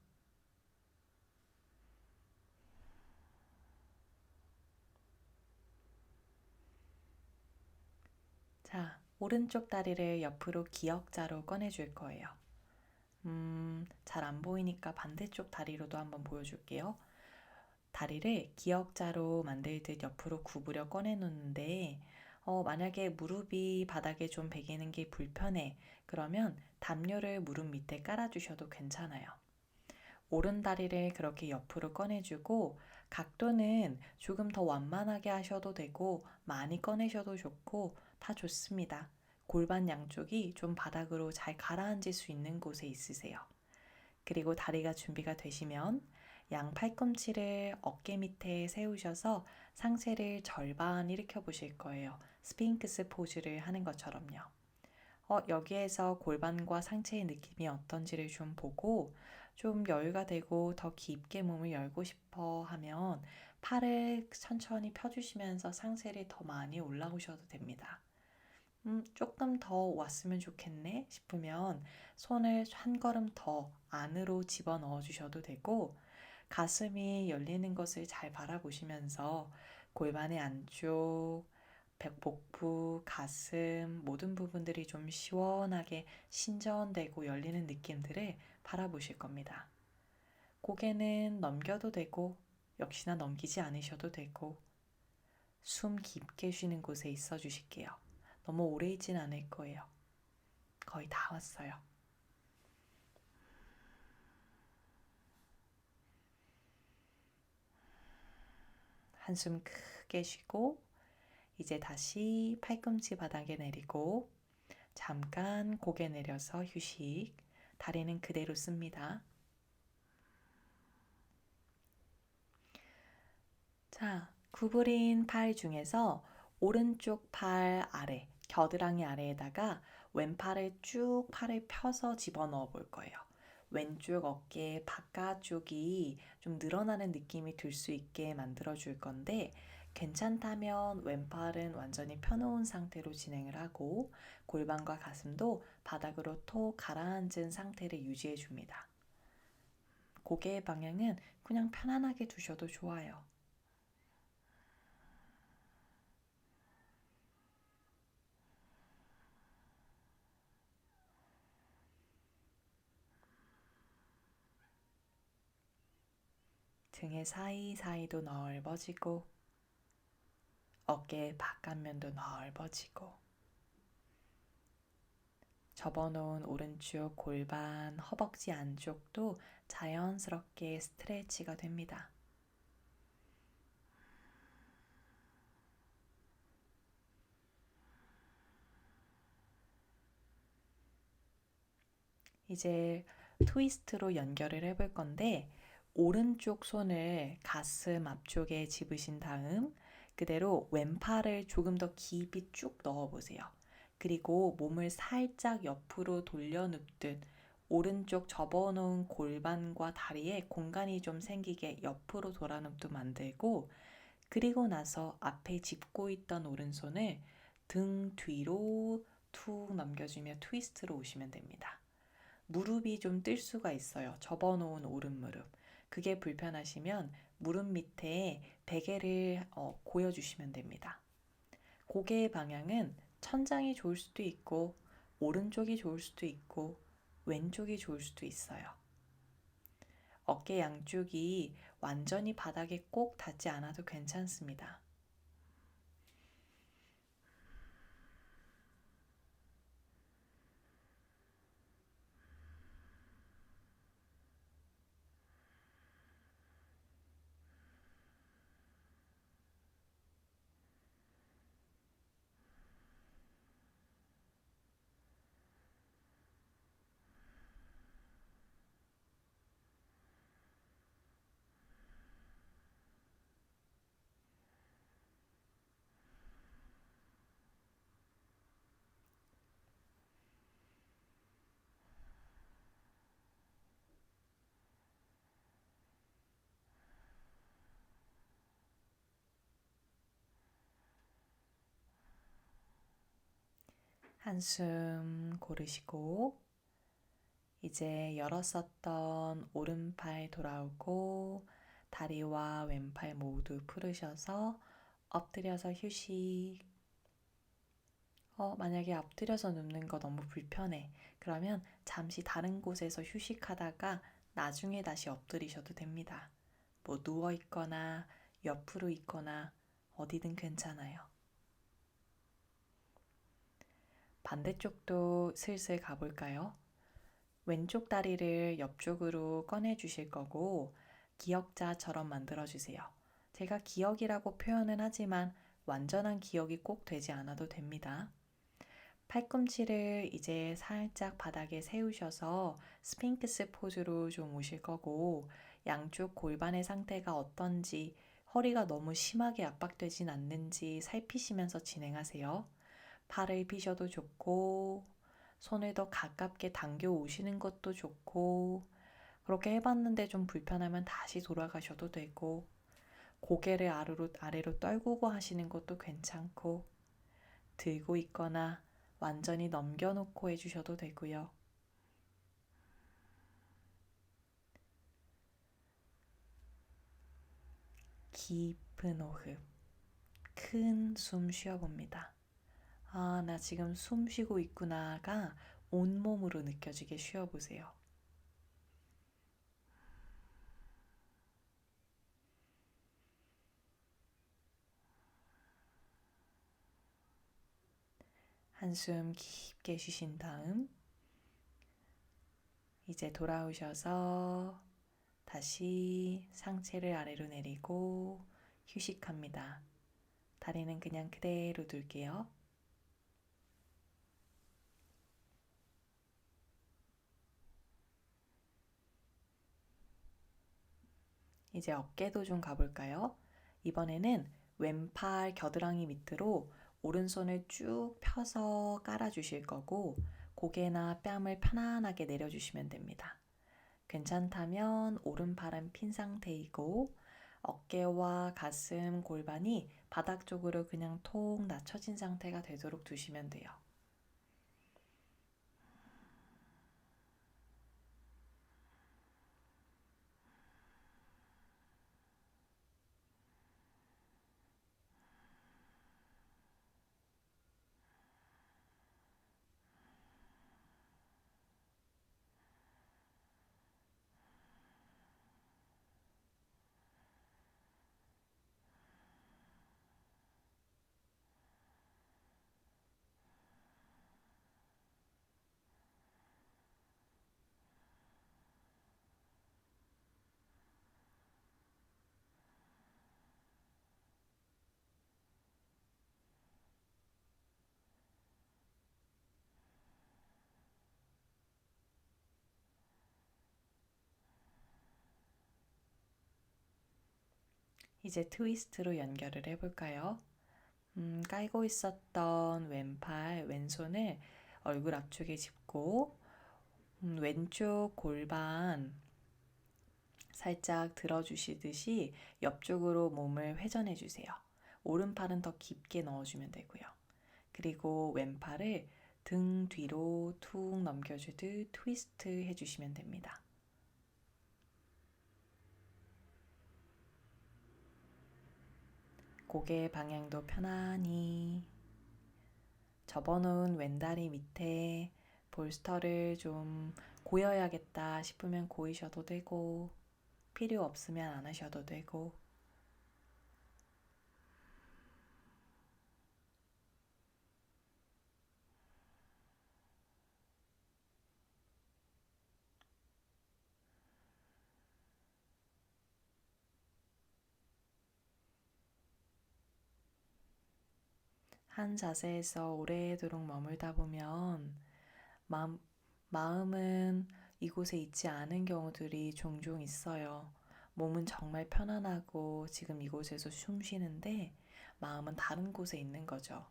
자, 오른쪽 다리를 옆으로 기역자로 꺼내줄 거예요. 잘 안 보이니까 반대쪽 다리로도 한번 보여줄게요. 다리를 기역자로 만들듯 옆으로 구부려 꺼내놓는데 만약에 무릎이 바닥에 좀 베기는 게 불편해. 그러면 담요를 무릎 밑에 깔아주셔도 괜찮아요. 오른 다리를 그렇게 옆으로 꺼내주고 각도는 조금 더 완만하게 하셔도 되고 많이 꺼내셔도 좋고 다 좋습니다. 골반 양쪽이 좀 바닥으로 잘 가라앉을 수 있는 곳에 있으세요. 그리고 다리가 준비가 되시면 양 팔꿈치를 어깨 밑에 세우셔서 상체를 절반 일으켜 보실 거예요. 스핑크스 포즈를 하는 것처럼요. 여기에서 골반과 상체의 느낌이 어떤지를 좀 보고 좀 여유가 되고 더 깊게 몸을 열고 싶어 하면 팔을 천천히 펴주시면서 상체를 더 많이 올라오셔도 됩니다. 조금 더 왔으면 좋겠네 싶으면 손을 한 걸음 더 안으로 집어넣어 주셔도 되고 가슴이 열리는 것을 잘 바라보시면서 골반의 안쪽, 복부, 가슴 모든 부분들이 좀 시원하게 신전되고 열리는 느낌들을 바라보실 겁니다. 고개는 넘겨도 되고 역시나 넘기지 않으셔도 되고 숨 깊게 쉬는 곳에 있어 주실게요. 너무 오래 있진 않을 거예요. 거의 다 왔어요. 한숨 크게 쉬고 이제 다시 팔꿈치 바닥에 내리고 잠깐 고개 내려서 휴식. 다리는 그대로 씁니다. 자, 구부린 팔 중에서 오른쪽 팔 아래, 겨드랑이 아래에다가 왼팔을 쭉 팔을 펴서 집어넣어 볼 거예요. 왼쪽 어깨 바깥쪽이 좀 늘어나는 느낌이 들 수 있게 만들어 줄 건데 괜찮다면 왼팔은 완전히 펴놓은 상태로 진행을 하고 골반과 가슴도 바닥으로 톡 가라앉은 상태를 유지해 줍니다. 고개의 방향은 그냥 편안하게 두셔도 좋아요. 등의 사이사이도 넓어지고 어깨의 바깥면도 넓어지고 접어놓은 오른쪽 골반, 허벅지 안쪽도 자연스럽게 스트레치가 됩니다. 이제 트위스트로 연결을 해볼 건데 오른쪽 손을 가슴 앞쪽에 집으신 다음 그대로 왼팔을 조금 더 깊이 쭉 넣어보세요. 그리고 몸을 살짝 옆으로 돌려 눕듯 오른쪽 접어놓은 골반과 다리에 공간이 좀 생기게 옆으로 돌아 눕듯 만들고 그리고 나서 앞에 짚고 있던 오른손을 등 뒤로 툭 넘겨주며 트위스트로 오시면 됩니다. 무릎이 좀 뜰 수가 있어요. 접어놓은 오른 무릎. 그게 불편하시면 무릎 밑에 베개를 고여주시면 됩니다. 고개의 방향은 천장이 좋을 수도 있고 오른쪽이 좋을 수도 있고 왼쪽이 좋을 수도 있어요. 어깨 양쪽이 완전히 바닥에 꼭 닿지 않아도 괜찮습니다. 한숨 고르시고 이제 열었었던 오른팔 돌아오고 다리와 왼팔 모두 풀으셔서 엎드려서 휴식. 만약에 엎드려서 눕는 거 너무 불편해. 그러면 잠시 다른 곳에서 휴식하다가 나중에 다시 엎드리셔도 됩니다. 뭐 누워 있거나 옆으로 있거나 어디든 괜찮아요. 반대쪽도 슬슬 가볼까요? 왼쪽 다리를 옆쪽으로 꺼내 주실 거고 기역자처럼 만들어 주세요. 제가 기역이라고 표현은 하지만 완전한 기역이 꼭 되지 않아도 됩니다. 팔꿈치를 이제 살짝 바닥에 세우셔서 스핑크스 포즈로 좀 오실 거고 양쪽 골반의 상태가 어떤지 허리가 너무 심하게 압박되진 않는지 살피시면서 진행하세요. 팔을 피셔도 좋고 손을 더 가깝게 당겨 오시는 것도 좋고 그렇게 해봤는데 좀 불편하면 다시 돌아가셔도 되고 고개를 아래로 떨구고 하시는 것도 괜찮고 들고 있거나 완전히 넘겨놓고 해주셔도 되고요. 깊은 호흡, 큰 숨 쉬어봅니다. 아, 나 지금 숨 쉬고 있구나가 온몸으로 느껴지게 쉬어보세요. 한숨 깊게 쉬신 다음 이제 돌아오셔서 다시 상체를 아래로 내리고 휴식합니다. 다리는 그냥 그대로 둘게요. 이제 어깨도 좀 가볼까요? 이번에는 왼팔 겨드랑이 밑으로 오른손을 쭉 펴서 깔아주실 거고 고개나 뺨을 편안하게 내려주시면 됩니다. 괜찮다면 오른팔은 핀 상태이고 어깨와 가슴, 골반이 바닥 쪽으로 그냥 톡 낮춰진 상태가 되도록 두시면 돼요. 이제 트위스트로 연결을 해볼까요? 깔고 있었던 왼손을 얼굴 앞쪽에 짚고 왼쪽 골반 살짝 들어주시듯이 옆쪽으로 몸을 회전해 주세요. 오른팔은 더 깊게 넣어주면 되고요. 그리고 왼팔을 등 뒤로 툭 넘겨주듯 트위스트 해주시면 됩니다. 고개 방향도 편안히 접어놓은 왼다리 밑에 볼스터를 좀 고여야겠다 싶으면 고이셔도 되고 필요 없으면 안 하셔도 되고 한 자세에서 오래도록 머물다 보면 마음, 마음은 이곳에 있지 않은 경우들이 종종 있어요. 몸은 정말 편안하고 지금 이곳에서 숨 쉬는데 마음은 다른 곳에 있는 거죠.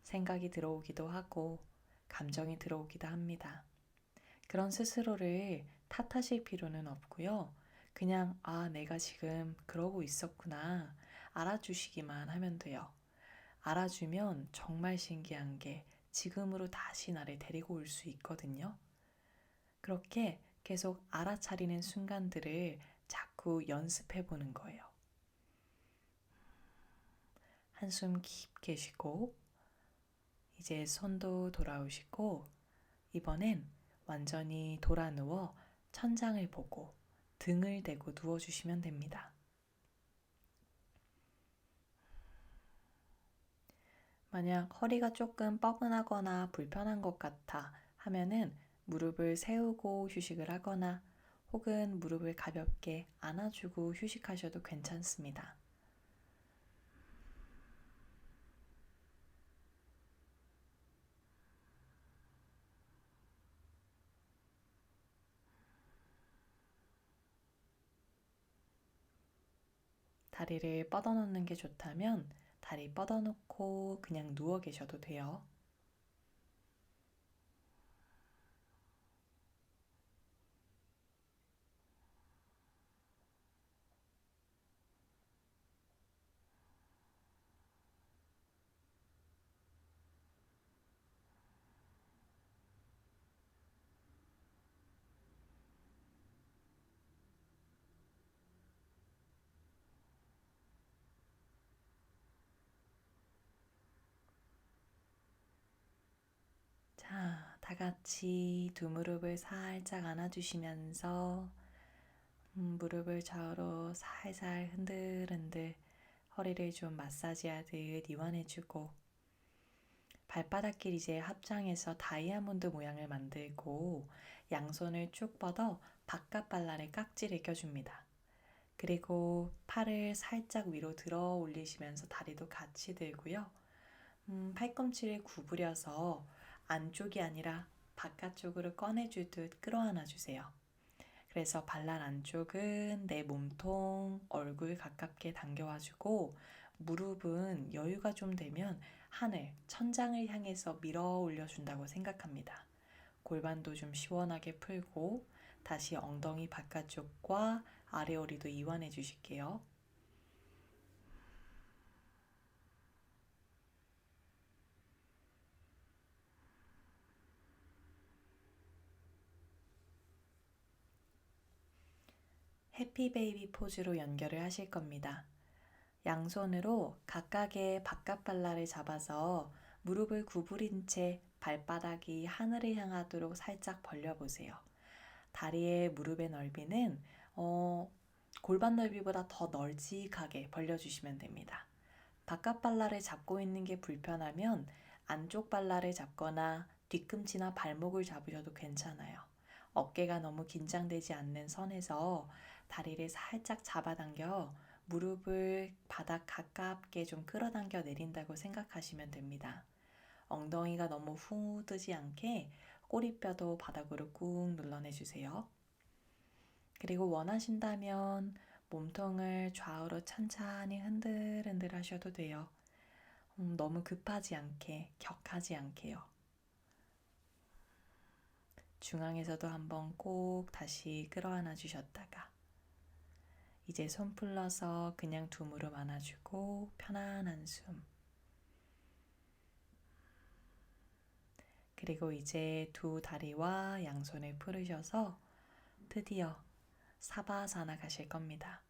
생각이 들어오기도 하고 감정이 들어오기도 합니다. 그런 스스로를 탓하실 필요는 없고요. 그냥 내가 지금 그러고 있었구나 알아주시기만 하면 돼요. 알아주면 정말 신기한 게 지금으로 다시 나를 데리고 올 수 있거든요. 그렇게 계속 알아차리는 순간들을 자꾸 연습해 보는 거예요. 한숨 깊게 쉬고 이제 손도 돌아오시고 이번엔 완전히 돌아 누워 천장을 보고 등을 대고 누워주시면 됩니다. 만약 허리가 조금 뻐근하거나 불편한 것 같아 하면은 무릎을 세우고 휴식을 하거나 혹은 무릎을 가볍게 안아주고 휴식하셔도 괜찮습니다. 다리를 뻗어놓는 게 좋다면 다리 뻗어놓고 그냥 누워 계셔도 돼요. 자, 다 같이 두 무릎을 살짝 안아주시면서 무릎을 좌우로 살살 흔들흔들 허리를 좀 마사지하듯 이완해주고 발바닥길 이제 합장해서 다이아몬드 모양을 만들고 양손을 쭉 뻗어 바깥 발날에 깍지를 껴줍니다. 그리고 팔을 살짝 위로 들어 올리시면서 다리도 같이 들고요. 팔꿈치를 구부려서 안쪽이 아니라 바깥쪽으로 꺼내주듯 끌어안아 주세요. 그래서 발날 안쪽은 내 몸통, 얼굴 가깝게 당겨와주고 무릎은 여유가 좀 되면 하늘, 천장을 향해서 밀어 올려준다고 생각합니다. 골반도 좀 시원하게 풀고 다시 엉덩이 바깥쪽과 아래허리도 이완해 주실게요. 해피베이비 포즈로 연결을 하실 겁니다. 양손으로 각각의 바깥 발날을 잡아서 무릎을 구부린 채 발바닥이 하늘을 향하도록 살짝 벌려보세요. 다리의 무릎의 넓이는 골반 넓이보다 더 널찍하게 벌려주시면 됩니다. 바깥 발날을 잡고 있는 게 불편하면 안쪽 발날을 잡거나 뒤꿈치나 발목을 잡으셔도 괜찮아요. 어깨가 너무 긴장되지 않는 선에서 다리를 살짝 잡아당겨 무릎을 바닥 가깝게 좀 끌어당겨 내린다고 생각하시면 됩니다. 엉덩이가 너무 후 뜨지 않게 꼬리뼈도 바닥으로 꾹 눌러내주세요. 그리고 원하신다면 몸통을 좌우로 찬찬히 흔들흔들 하셔도 돼요. 너무 급하지 않게, 격하지 않게요. 중앙에서도 한번 꼭 다시 끌어안아 주셨다가 이제 손 풀러서 그냥 두 무릎 안아주고 편안한 숨. 그리고 이제 두 다리와 양손을 풀으셔서 드디어 사바사나 가실 겁니다.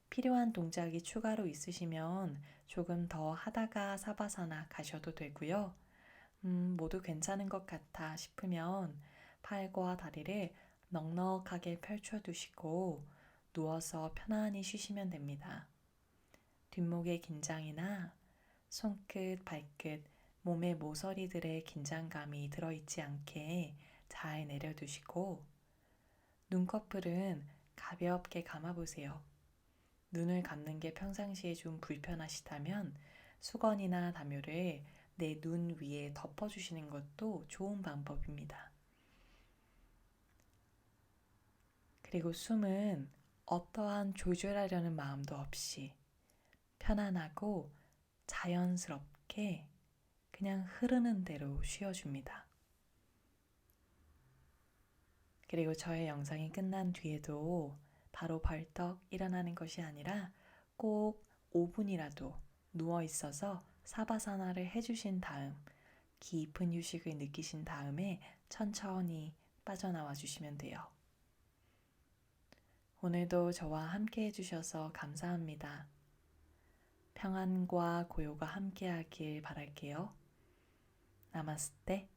필요한 동작이 추가로 있으시면 조금 더 하다가 사바사나 가셔도 되고요. 모두 괜찮은 것 같아 싶으면 팔과 다리를 넉넉하게 펼쳐두시고 누워서 편안히 쉬시면 됩니다. 뒷목의 긴장이나 손끝, 발끝, 몸의 모서리들의 긴장감이 들어있지 않게 잘 내려두시고 눈꺼풀은 가볍게 감아보세요. 눈을 감는 게 평상시에 좀 불편하시다면 수건이나 담요를 내 눈 위에 덮어주시는 것도 좋은 방법입니다. 그리고 숨은 어떠한 조절하려는 마음도 없이 편안하고 자연스럽게 그냥 흐르는 대로 쉬어줍니다. 그리고 저의 영상이 끝난 뒤에도 바로 벌떡 일어나는 것이 아니라 꼭 5분이라도 누워 있어서 사바사나를 해주신 다음 깊은 휴식을 느끼신 다음에 천천히 빠져나와 주시면 돼요. 오늘도 저와 함께 해주셔서 감사합니다. 평안과 고요가 함께하길 바랄게요. 나마스테.